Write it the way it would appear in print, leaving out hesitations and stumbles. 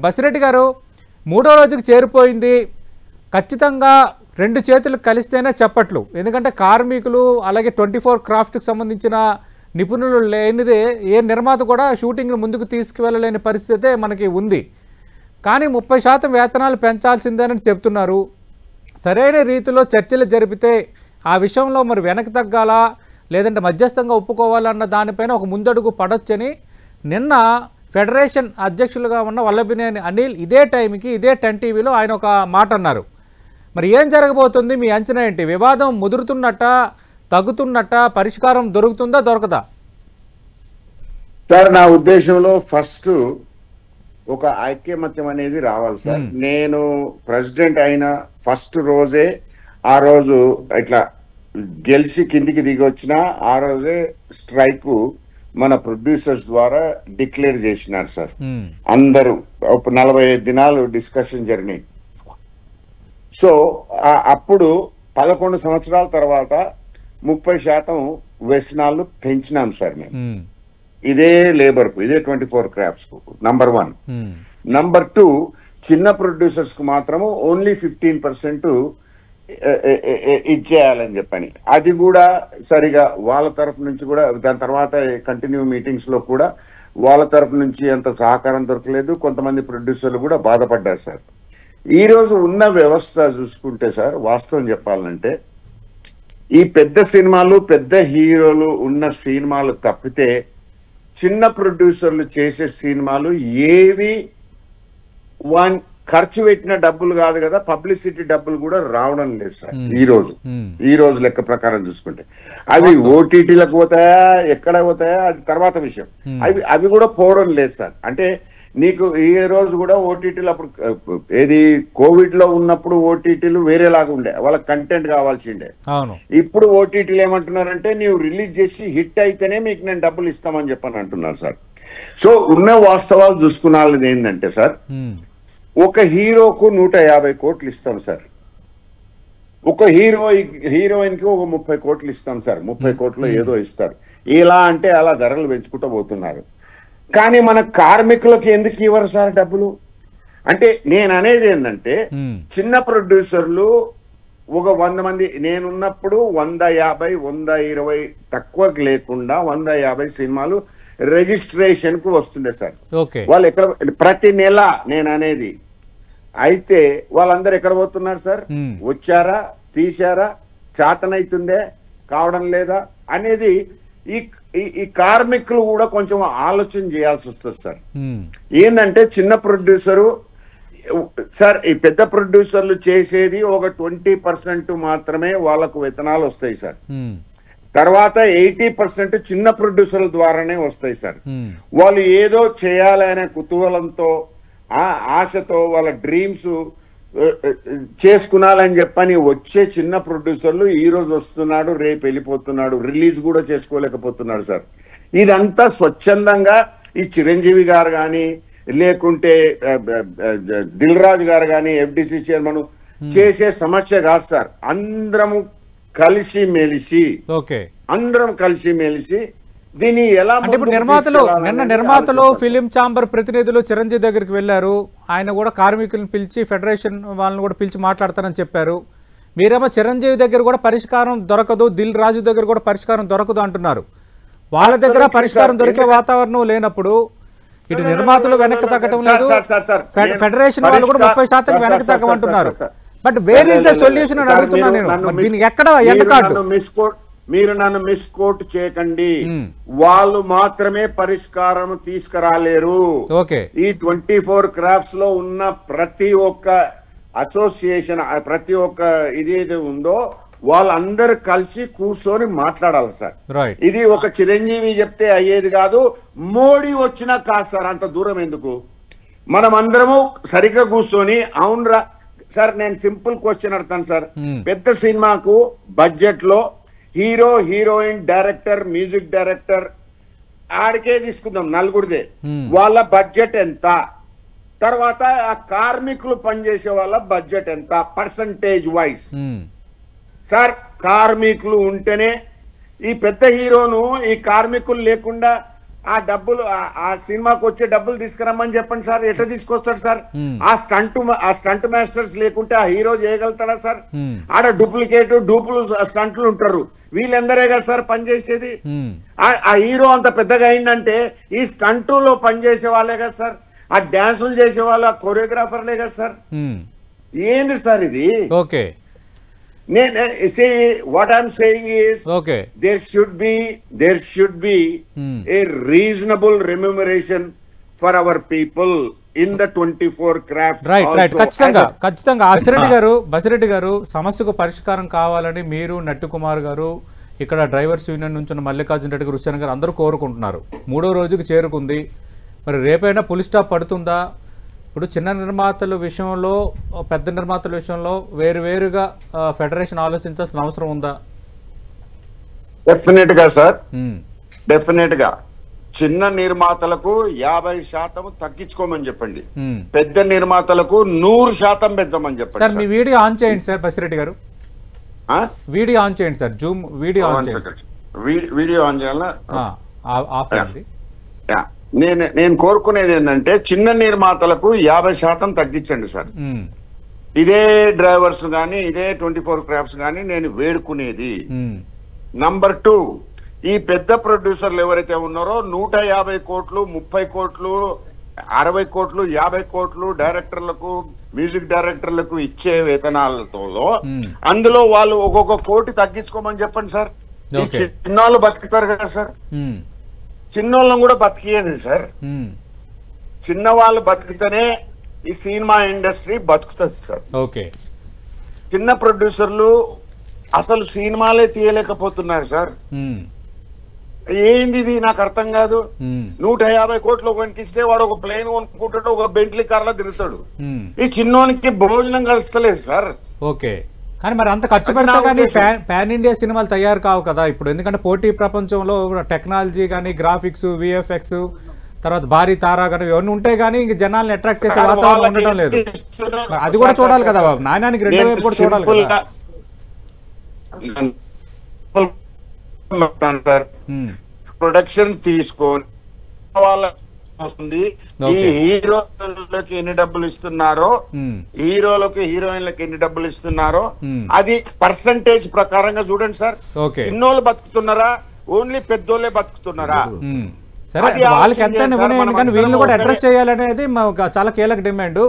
బసిరెడ్డి గారు మూడో రోజుకు చేరిపోయింది. ఖచ్చితంగా రెండు చేతులు కలిస్తేనే చెప్పట్లు. ఎందుకంటే కార్మికులు అలాగే 24 క్రాఫ్ట్కి సంబంధించిన నిపుణులు లేనిదే ఏ నిర్మాత కూడా షూటింగ్ను ముందుకు తీసుకువెళ్ళలేని పరిస్థితే మనకి ఉంది. కానీ 30% వేతనాలు పెంచాల్సిందేనని చెప్తున్నారు. సరైన రీతిలో చర్చలు జరిపితే ఆ విషయంలో మరి వెనక్కి తగ్గాలా లేదంటే మధ్యస్థంగా ఒప్పుకోవాలన్న దానిపైన ఒక ముందడుగు పడొచ్చని నిన్న ఫెడరేషన్ అధ్యక్షులుగా ఉన్న వల్లభినేని అనిల్ ఇదే టైంకి ఇదే 10 టీవీలో ఆయన ఒక మాట అన్నారు. మరి ఏం జరగబోతుంది, మీ అంచనా ఏంటి? వివాదం ముదురుతున్నట్ట, తగ్గుతున్నట్ట, పరిష్కారం దొరుకుతుందా దొరకదా? సార్, నా ఉద్దేశంలో ఫస్ట్ ఒక ఐక్యమత్యం అనేది రావాలి సార్. నేను ప్రెసిడెంట్ అయిన ఫస్ట్ రోజే ఆ రోజు ఇట్లా గెలిచి కిందికి దిగి వచ్చిన ఆ రోజే స్ట్రైక్ మన ప్రొడ్యూసర్స్ ద్వారా డిక్లేర్ చేసినారు సార్. అందరూ 45 దినాలు డిస్కషన్ జరిగినాయి. సో అప్పుడు 11 సంవత్సరాల తర్వాత 30% వేతనాలు పెంచినాం సార్ మేము. ఇదే లేబర్ కు, ఇదే 24 క్రాఫ్ట్స్ కు. నంబర్ 1. నంబర్ 2, చిన్న ప్రొడ్యూసర్స్ కు మాత్రము ఓన్లీ 15% ఇచ్చేయాలని చెప్పని, అది కూడా సరిగా వాళ్ళ తరఫు నుంచి కూడా దాని తర్వాత కంటిన్యూ మీటింగ్స్ లో కూడా వాళ్ళ తరఫు నుంచి ఎంత సహకారం దొరకలేదు. కొంతమంది ప్రొడ్యూసర్లు కూడా బాధపడ్డారు సార్. ఈ రోజు ఉన్న వ్యవస్థ చూసుకుంటే సార్, వాస్తవం చెప్పాలంటే ఈ పెద్ద సినిమాలు పెద్ద హీరోలు ఉన్న సినిమాలు తప్పితే చిన్న ప్రొడ్యూసర్లు చేసే సినిమాలు ఏవి ఖర్చు పెట్టిన డబ్బులు కాదు కదా, పబ్లిసిటీ డబ్బులు కూడా రావడం లేదు సార్. ఈ రోజు లెక్క ప్రకారం చూసుకుంటే అవి ఓటీటీలకు పోతాయా ఎక్కడ పోతాయా అది తర్వాత విషయం. అవి కూడా పోవడం లేదు సార్. అంటే నీకు ఈ రోజు కూడా ఓటీటీలు అప్పుడు ఏది కోవిడ్ లో ఉన్నప్పుడు ఓటీటీలు వేరేలాగా ఉండే, వాళ్ళకి కంటెంట్ కావాల్సిండే. ఇప్పుడు ఓటీటీలు ఏమంటున్నారంటే నీవు రిలీజ్ చేసి హిట్ అయితేనే మీకు నేను డబ్బులు ఇస్తామని చెప్పని అంటున్నారు సార్. సో ఉన్న వాస్తవాలు చూసుకున్నది ఏంటంటే సార్, ఒక హీరోకు 150 కోట్లు ఇస్తాం సార్. ఒక హీరోయిన్ కి ఒక 30 కోట్లు ఇస్తాం సార్. 30 కోట్లు ఏదో ఇస్తారు. ఇలా అంటే అలా ధరలు పెంచుకుంటూ పోతున్నారు. కానీ మన కార్మికులకు ఎందుకు ఇవ్వరు సార్ డబ్బులు? అంటే నేను అనేది ఏంటంటే, చిన్న ప్రొడ్యూసర్లు ఒక 100 మంది నేనున్నప్పుడు 150, 120 తక్కువకి లేకుండా 150 సినిమాలు రిజిస్ట్రేషన్ కు వస్తుండే సార్. వాళ్ళు ఎక్కడ ప్రతి నెల నేను అనేది అయితే వాళ్ళందరూ ఎక్కడ పోతున్నారు సార్? వచ్చారా, తీశారా, చేతనైతుందే, కావడం లేదా అనేది ఈ కార్మికులు కూడా కొంచెం ఆలోచన చేయాల్సి వస్తుంది సార్. ఏంటంటే చిన్న ప్రొడ్యూసరు సార్, ఈ పెద్ద ప్రొడ్యూసర్లు చేసేది ఒక 20% మాత్రమే వాళ్ళకు వేతనాలు వస్తాయి సార్. తర్వాత 80% చిన్న ప్రొడ్యూసర్ల ద్వారానే వస్తాయి సార్. వాళ్ళు ఏదో చేయాలనే కుతూహలంతో ఆశతో వాళ్ళ డ్రీమ్స్ చేసుకున్నాలని చెప్పని వచ్చే చిన్న ప్రొడ్యూసర్లు ఈ రోజు వస్తున్నాడు, రేపు వెళ్ళిపోతున్నాడు, రిలీజ్ కూడా చేసుకోలేకపోతున్నాడు సార్. ఇదంతా స్వచ్ఛందంగా ఈ చిరంజీవి గారు కానీ లేకుంటే దిల్ రాజు గారు కానీ ఎఫ్డిసి చైర్మన్ చేసే సమస్య కాదు సార్. అందరం కలిసి మెలిసి దీన్ని ఎలా నిర్మాతలు ఫిలిం ఛాంబర్ ప్రతినిధులు చిరంజీవి దగ్గరికి వెళ్ళారు. ఆయన కూడా కార్మికులను పిలిచి ఫెడరేషన్ వాళ్ళని కూడా పిలిచి మాట్లాడతారని చెప్పారు. మీరేమో చిరంజీవి దగ్గర కూడా పరిష్కారం దొరకదు, దిల్ రాజు దగ్గర కూడా పరిష్కారం దొరకదు అంటున్నారు. వాళ్ళ దగ్గర పరిష్కారం దొరికే వాతావరణం లేనప్పుడు ఇటు నిర్మాతలు వెనక్కి తగ్గటం లేదు, ఫెడరేషన్ వాళ్ళు కూడా 30% వెనక్కి తగ్గమంటున్నారు. But where is the solution అని అడుగుతున్నాను నేను. దీనికి ఎక్కడ ఎండకాడు? మీరు నన్ను మిస్కోట్ చేయకండి. వాళ్ళు మాత్రమే పరిష్కారం తీసుకురాలేరు. ఈ 24 క్రాఫ్ట్స్ లో ఉన్న ప్రతి ఒక్క అసోసియేషన్, ప్రతి ఒక్క ఇదేదో ఉందో వాళ్ళందరూ కలిసి కూర్చొని మాట్లాడాలి సార్. ఇది ఒక చిరంజీవి చెప్తే అయ్యేది కాదు, మోడీ వచ్చినా కాదు సార్. అంత దూరం ఎందుకు? మనం అందరము సరిగ్గా కూర్చొని అవునరా సార్. నేను సింపుల్ క్వశ్చన్ అడతాను సార్. పెద్ద సినిమాకు బడ్జెట్ లో hero, heroine, director, music director ఆడికే తీసుకుందాం, నలుగురిదే. వాళ్ళ బడ్జెట్ ఎంత? తర్వాత ఆ కార్మికులు పనిచేసే వాళ్ళ బడ్జెట్ ఎంత పర్సంటేజ్ వైజ్ సార్? కార్మికులు ఉంటేనే ఈ పెద్ద హీరోను ఈ కార్మికులు లేకుండా ఆ డబ్బులు ఆ సినిమాకి వచ్చే డబ్బులు తీసుకురమ్మని చెప్పండి సార్. ఎట్లా తీసుకొస్తాడు సార్? ఆ స్టంట్ మాస్టర్స్ లేకుంటే ఆ హీరో చేయగలుగుతాడా సార్? ఆడ డూపులు స్టంట్లు ఉంటారు, వీళ్ళందరే కదా సార్ పనిచేసేది. ఆ హీరో అంత పెద్దగా అయిందంటే ఈ స్టంటులో పనిచేసే వాళ్ళే కదా సార్, ఆ డాన్సులు చేసే వాళ్ళు, ఆ కొరియోగ్రాఫర్లే కదా సార్. ఏంది సార్ ఇది? Okay, see what I'm saying is okay, there should be a reasonable remuneration for our people in the 24 crafts right right, also. ఖచ్చితంగా బసిరెడ్డి గారు సమస్యకు పరిష్కారం కావాలని మీరు, నట్టు కుమార్ గారు, ఇక్కడ డ్రైవర్స్ యూనియన్ నుంచి ఉన్న మల్లికార్జున రెడ్డి గారు, హుస్సేన్ గారు అందరూ కోరుకుంటున్నారు. 3వ రోజుకి చేరుకుంది, మరి రేపైనా పులి స్టాప్ పడుతుందా? ఇప్పుడు చిన్న నిర్మాతల విషయంలో, పెద్ద నిర్మాతల విషయంలో వేరువేరుగా ఫెడరేషన్ ఆలోచించాల్సిన అవసరం ఉందా? డెఫినెట్ గా సార్, డెఫినెట్ గా చిన్న నిర్మాతలకు 50% తగ్గించుకోమని చెప్పండి, పెద్ద నిర్మాతలకు 100% పెంచమని చెప్పండి. సార్ మీ వీడియో ఆన్ చేయండి సార్, బసిరెడ్డి గారు వీడియో ఆన్ చేయండి సార్, జూమ్ వీడియో ఆన్ చేయండి. వీడియో ఆన్ చేయాలా? ఆఫ్ అయింది. నేను కోరుకునేది ఏంటంటే చిన్న నిర్మాతలకు 50% తగ్గించండి సార్. ఇదే డ్రైవర్స్ గానీ, ఇదే 24 క్రాఫ్ట్స్ గానీ నేను వేడుకునేది. నంబర్ 2, ఈ పెద్ద ప్రొడ్యూసర్లు ఎవరైతే ఉన్నారో 150 కోట్లు, 30 కోట్లు, 60 కోట్లు, 50 కోట్లు డైరెక్టర్లకు, మ్యూజిక్ డైరెక్టర్లకు ఇచ్చే వేతనాలతో అందులో వాళ్ళు ఒక్కొక్క కోటి తగ్గించుకోమని చెప్పండి సార్. ఈ చిన్నోళ్ళు బతుకుతారు కదా సార్, చిన్నోళ్ళని కూడా బతికియండి సార్. చిన్న వాళ్ళు బతికితేనే ఈ సినిమా ఇండస్ట్రీ బతుకుతుంది సార్. ఓకే, చిన్న ప్రొడ్యూసర్లు అసలు సినిమాలే తీయలేకపోతున్నారు సార్. ఏంది ఇది నాకు అర్థం కాదు. 150 కోట్లు కొనికిస్తే వాడు ఒక ప్లేన్ కొనుక్కుంటాడు, ఒక బెంట్లీ కార్లో తిరుగుతాడు. ఈ చిన్నోనికి భోజనం కలుస్తలేదు సార్. ఓకే, కానీ మరి అంత ఖర్చు పెడితే కానీ పాన్ ఇండియా సినిమాలు తయారు కావు కదా ఇప్పుడు. ఎందుకంటే పోటీ ప్రపంచంలో టెక్నాలజీ కానీ, గ్రాఫిక్స్, విఎఫ్ఎక్స్, తర్వాత భారీ తారా కానీ ఇవన్నీ ఉంటాయి, కానీ ఇంక జనాల్ని అట్రాక్ట్ చేసే వాతావరణం ఉండటం లేదు. అది కూడా చూడాలి కదా బాబు, నాణ్యానికి రెండో వైపు కూడా చూడాలి కదా. ప్రొడక్షన్ తీసుకొని వాళ్ళ వస్తుంది, ఈ హీరోలకి ఎన్ని డబ్బులు ఇస్తున్నారో, హీరోలకు హీరోయిన్లకు ఎన్ని డబ్బులు ఇస్తున్నారో అది పర్సంటేజ్ ప్రకారంగా చూడండి సార్. చిన్నోళ్ళు బతుకుతున్నారా, ఓన్లీ పెద్దోళ్ళే బతుకుతున్నారా? సరే, వాళ్ళకి ఎంత కానీ వీళ్ళని కూడా అడ్రస్ చేయాలనేది చాలా కీలక డిమాండ్.